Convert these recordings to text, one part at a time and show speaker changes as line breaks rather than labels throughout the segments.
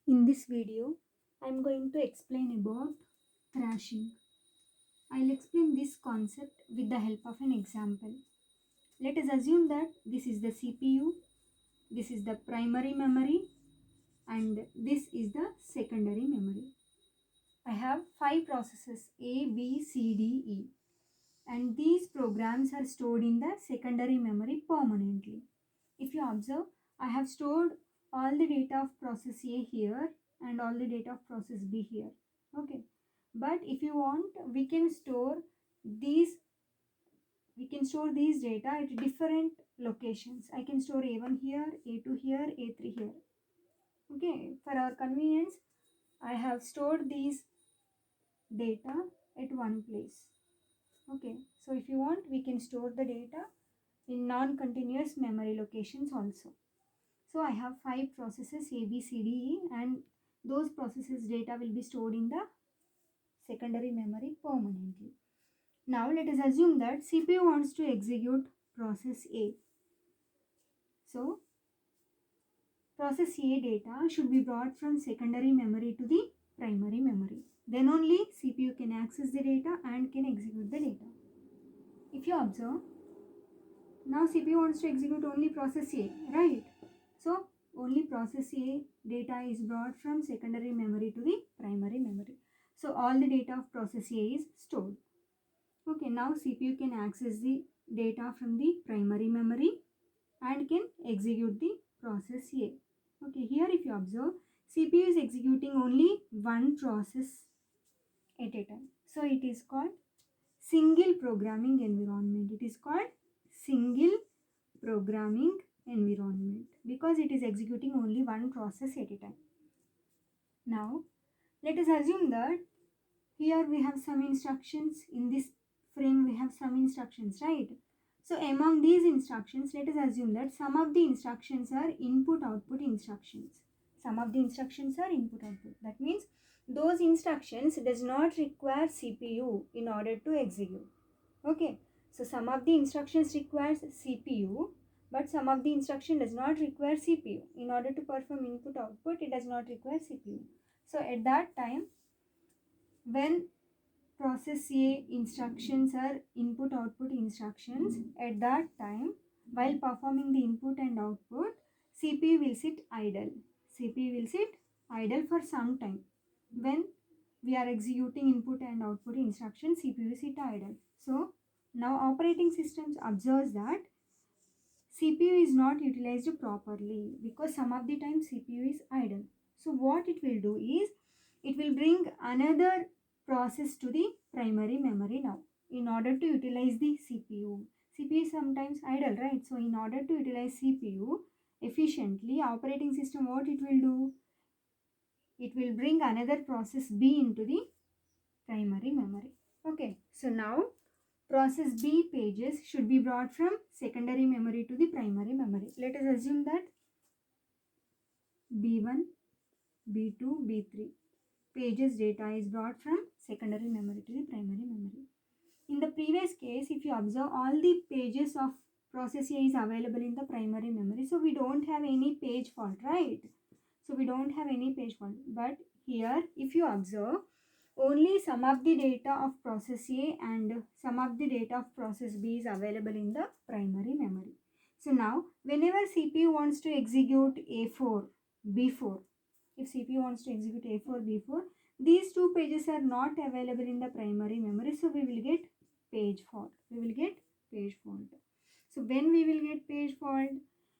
In this video, I am going to explain about thrashing. I'll explain this concept with the help of an example. Let us assume that this is the CPU, this is the primary memory, and this is the secondary memory. I have 5 processes A, B, C, D, E, and these programs are stored in the secondary memory permanently. If you observe, I have stored all the data of process A here and all the data of process B here. Okay, but if you want, we can store these data at different locations. I can store A1 here, A2 here, A3 here. Okay, for our convenience, I have stored these data at one place. Okay, so if you want, we can store the data in non-continuous memory locations also. So I have 5 processes A, B, C, D, E, and those processes data will be stored in the secondary memory permanently. Now let us assume that CPU wants to execute process A. So process A data should be brought from secondary memory to the primary memory. Then only CPU can access the data and can execute the data. If you observe, now CPU wants to execute only process A, right? So only process A data is brought from secondary memory to the primary memory. So all the data of process A is stored. Okay, now CPU can access the data from the primary memory and can execute the process A. Okay, here if you observe, CPU is executing only one process at a time. So it is called single programming environment. It is called single programming environment because it is executing only one process at a time. Now, let us assume that here we have some instructions. In this frame, we have some instructions, right? So, among these instructions, let us assume that some of the instructions are input-output instructions. Some of the instructions are input-output. That means those instructions does not require CPU in order to execute. Okay, so some of the instructions requires CPU, but some of the instruction does not require CPU. In order to perform input output, it does not require CPU. So at that time, when process A instructions are input output instructions, at that time, while performing the input and output, CPU will sit idle. CPU will sit idle for some time. When we are executing input and output instructions, CPU will sit idle. So now operating systems observes that CPU is not utilized properly because some of the time CPU is idle. So what it will do is it will bring another process to the primary memory now in order to utilize the CPU. CPU is sometimes idle, right? So in order to utilize CPU efficiently, operating system what it will do? It will bring another process B into the primary memory. Okay, so now process B pages should be brought from secondary memory to the primary memory. Let us assume that B1, B2, B3 pages data is brought from secondary memory to the primary memory. In the previous case, if you observe, all the pages of process A is available in the primary memory. So we don't have any page fault, right? So we don't have any page fault. But here, if you observe, only some of the data of process A and some of the data of process B is available in the primary memory. So now, whenever CPU wants to execute A4, B4, if CPU wants to execute A4, B4, these two pages are not available in the primary memory. So we will get page fault. We will get page fault. So when we will get page fault?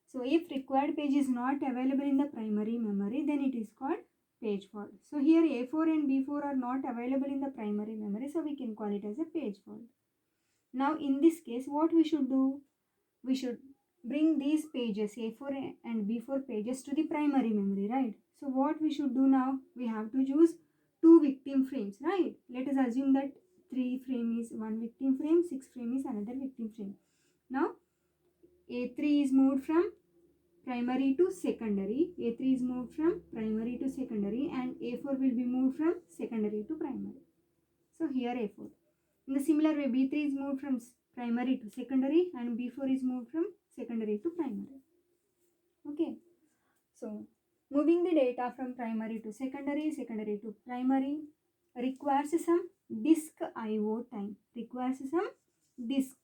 So if required page is not available in the primary memory, then it is called page fault. So here A4 and B4 are not available in the primary memory, so we can call it as a page fault. Now in this case, what we should do? We should bring these pages A4 and B4 pages to the primary memory, right? So what we should do now? We have to choose two victim frames, right? Let us assume that 3 frame is one victim frame, 6 frame is another victim frame. Now A3 is moved from primary to secondary, A3 is moved from primary to secondary, and A4 will be moved from secondary to primary. So here A4. In the similar way, B3 is moved from primary to secondary and B4 is moved from secondary to primary. Okay. So Moving the data from primary to secondary, secondary to primary requires some disk IO time. Requires some disk.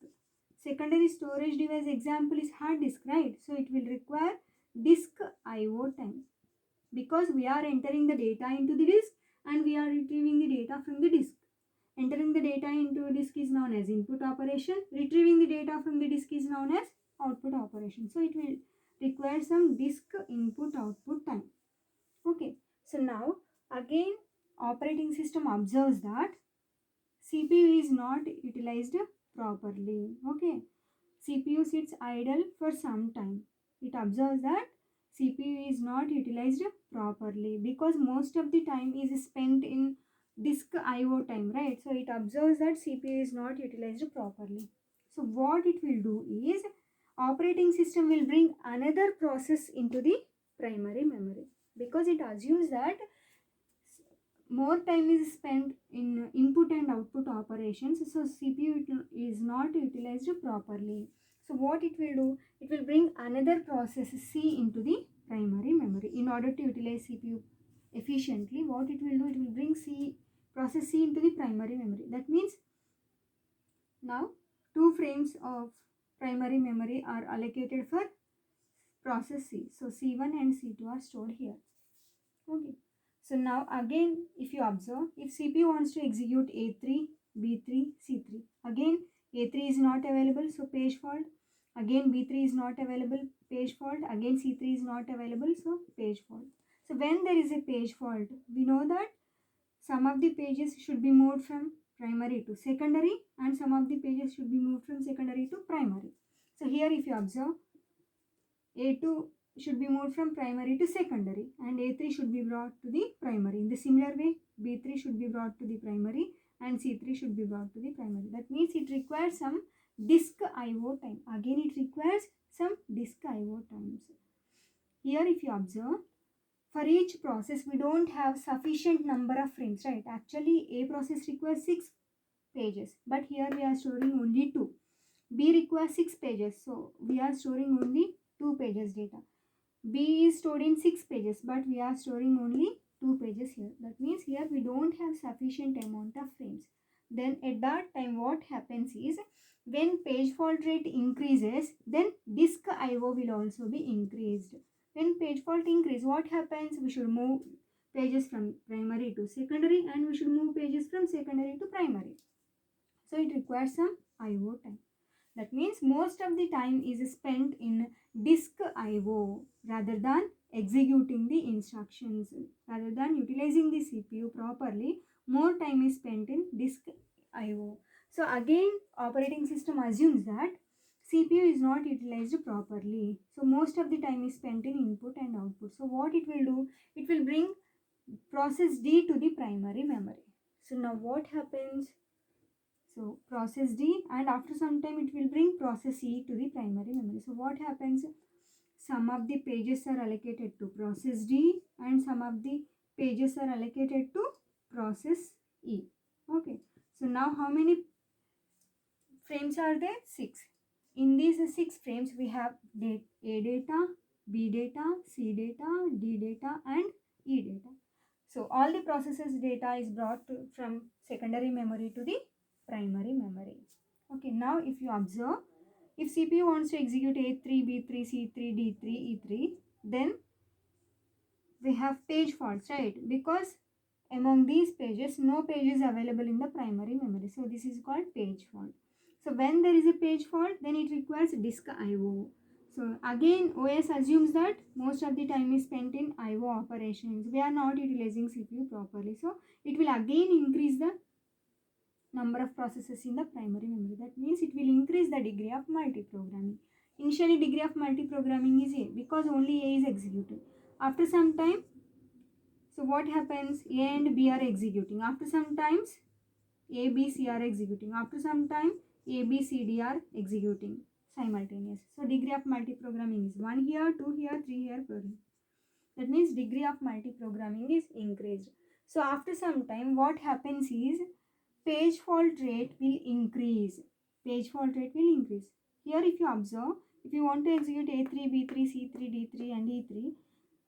Secondary storage device example is hard disk, right? So it will require disk IO time because we are entering the data into the disk and we are retrieving the data from the disk. Entering the data into a disk is known as input operation. Retrieving the data from the disk is known as output operation. So it will require some disk input output time. Okay. So now again operating system observes that CPU is not utilized properly. Okay. CPU sits idle for some time. It observes that CPU is not utilized properly because most of the time is spent in disk IO time, right? So it observes that CPU is not utilized properly. So what it will do is operating system will bring another process into the primary memory because it assumes that more time is spent in input and output operations, so CPU is not utilized properly. So what it will do, it will bring another process C into the primary memory. In order to utilize CPU efficiently, what it will do, it will bring process C into the primary memory. That means now 2 frames of primary memory are allocated for process C. So C1 and C2 are stored here. Okay. So now again, if you observe, if CPU wants to execute A3, B3, C3, again A3 is not available, so page fault. Again B3 is not available, page fault. Again C3 is not available, so page fault. So when there is a page fault, we know that some of the pages should be moved from primary to secondary and some of the pages should be moved from secondary to primary. So here if you observe, A2 should be moved from primary to secondary and A3 should be brought to the primary. In the similar way, B3 should be brought to the primary and C3 should be brought to the primary. That means it requires some disk IO time. Again, it requires some disk IO times. Here if you observe, for each process we don't have sufficient number of frames, right? Actually, A process requires 6 pages, but here we are storing only 2. B requires 6 pages, so we are storing only 2 pages data. B is stored in 6 pages, but we are storing only 2 pages here. That means here we don't have sufficient amount of frames. Then at that time what happens is, when page fault rate increases, then disk IO will also be increased. When page fault increase, what happens? We should move pages from primary to secondary and we should move pages from secondary to primary. So it requires some IO time. That means most of the time is spent in disk IO rather than executing the instructions. Rather than utilizing the CPU properly, more time is spent in disk IO. So again, operating system assumes that CPU is not utilized properly. So most of the time is spent in input and output. So what it will do, it will bring process D to the primary memory. So now what happens? So process D, and after some time it will bring process E to the primary memory. So what happens? Some of the pages are allocated to process D and some of the pages are allocated to process E. Okay. So now how many frames are there? 6. In these 6 frames we have A data, B data, C data, D data and E data. So all the processes data is brought from secondary memory to the primary memory. Okay, now if you observe, if CPU wants to execute A3, B3, C3, D3, E3, then we have page faults, right? Because among these pages, no page is available in the primary memory. So this is called page fault. So when there is a page fault, then it requires disk IO. So again, OS assumes that most of the time is spent in IO operations. We are not utilizing CPU properly. So it will again increase the number of processes in the primary memory. That means it will increase the degree of multiprogramming. Initially, degree of multiprogramming is A because only A is executed. After some time, so what happens? A and B are executing. After some times, A, B, C are executing. After some time, A, B, C, D are executing simultaneous. So degree of multiprogramming is 1 here, 2 here, 3 here, 4 here. That means degree of multiprogramming is increased. So after some time, what happens is page fault rate will increase. Page fault rate will increase. Here if you observe, if you want to execute A3, B3, C3, D3 and E3,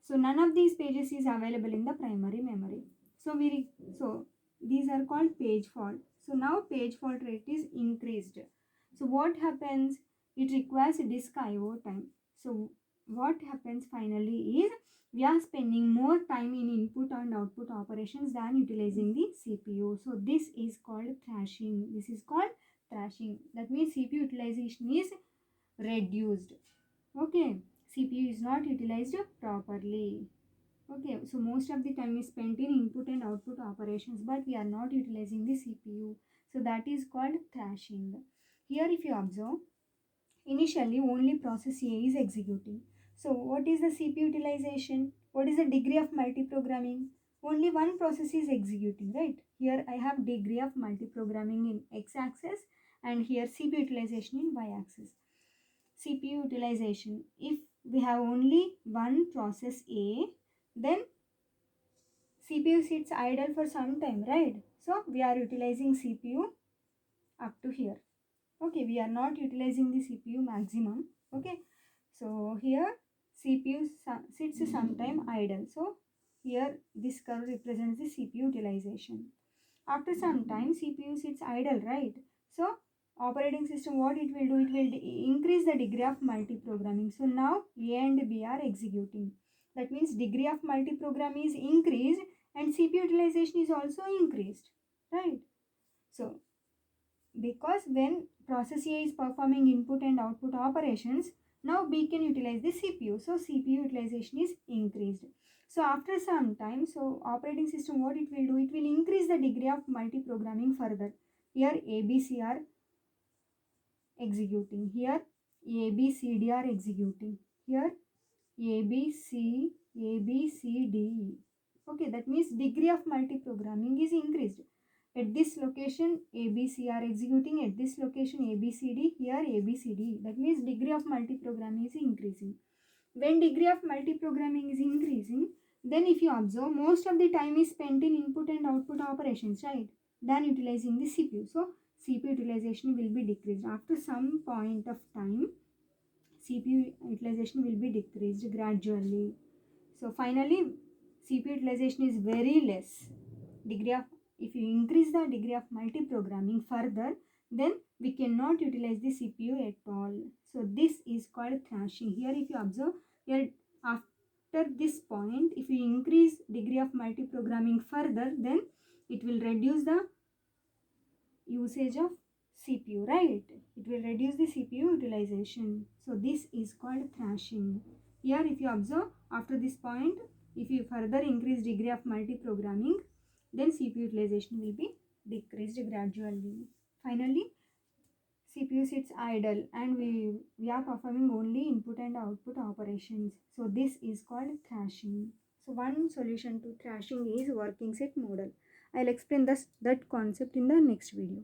So none of these pages is available in the primary memory. So these are called page fault. So now page fault rate is increased. So what happens? It requires disk IO time. So what happens finally is we are spending more time in input and output operations than utilizing the CPU. So this is called thrashing. This is called thrashing. That means CPU utilization is reduced. Okay, CPU is not utilized properly. Okay, so most of the time is spent in input and output operations, but we are not utilizing the CPU. So that is called thrashing. Here if you observe, initially only process A is executing. So what is the CPU utilization? What is the degree of multiprogramming? Only one process is executing, right? Here I have degree of multiprogramming in x-axis and here CPU utilization in y-axis. CPU utilization. If we have only one process A, then CPU sits idle for some time, right? So we are utilizing CPU up to here. Okay, we are not utilizing the CPU maximum. Okay, so here CPU sits sometime idle. So here this curve represents the CPU utilization. After some time CPU sits idle, right? So operating system, what it will do, it will increase the degree of multiprogramming. So now A and B are executing. That means degree of multiprogramming is increased and CPU utilization is also increased, right? So because when process A is performing input and output operations, now B can utilize the CPU. So CPU utilization is increased. So after some time, so operating system, what it will do, it will increase the degree of multiprogramming further. Here ABC are executing. Here ABCD are executing. Here ABCD. Okay, that means degree of multiprogramming is increased. At this location ABC are executing, at this location ABCD, here ABCD. That means degree of multiprogramming is increasing. When degree of multiprogramming is increasing, then if you observe, most of the time is spent in input and output operations, right? Than utilizing the CPU. So CPU utilization will be decreased. After some point of time, CPU utilization will be decreased gradually. So finally, CPU utilization is very less. Degree of, if you increase the degree of multiprogramming further, then we cannot utilize the CPU at all. So this is called thrashing. Here if you observe, here after this point, if you increase degree of multiprogramming further, then it will reduce the usage of CPU, right? It will reduce the CPU utilization. So this is called thrashing. Here if you observe, after this point, if you further increase degree of multiprogramming, then CPU utilization will be decreased gradually. Finally, CPU sits idle and we are performing only input and output operations. So this is called thrashing. So one solution to thrashing is working set model. I'll explain that concept in the next video.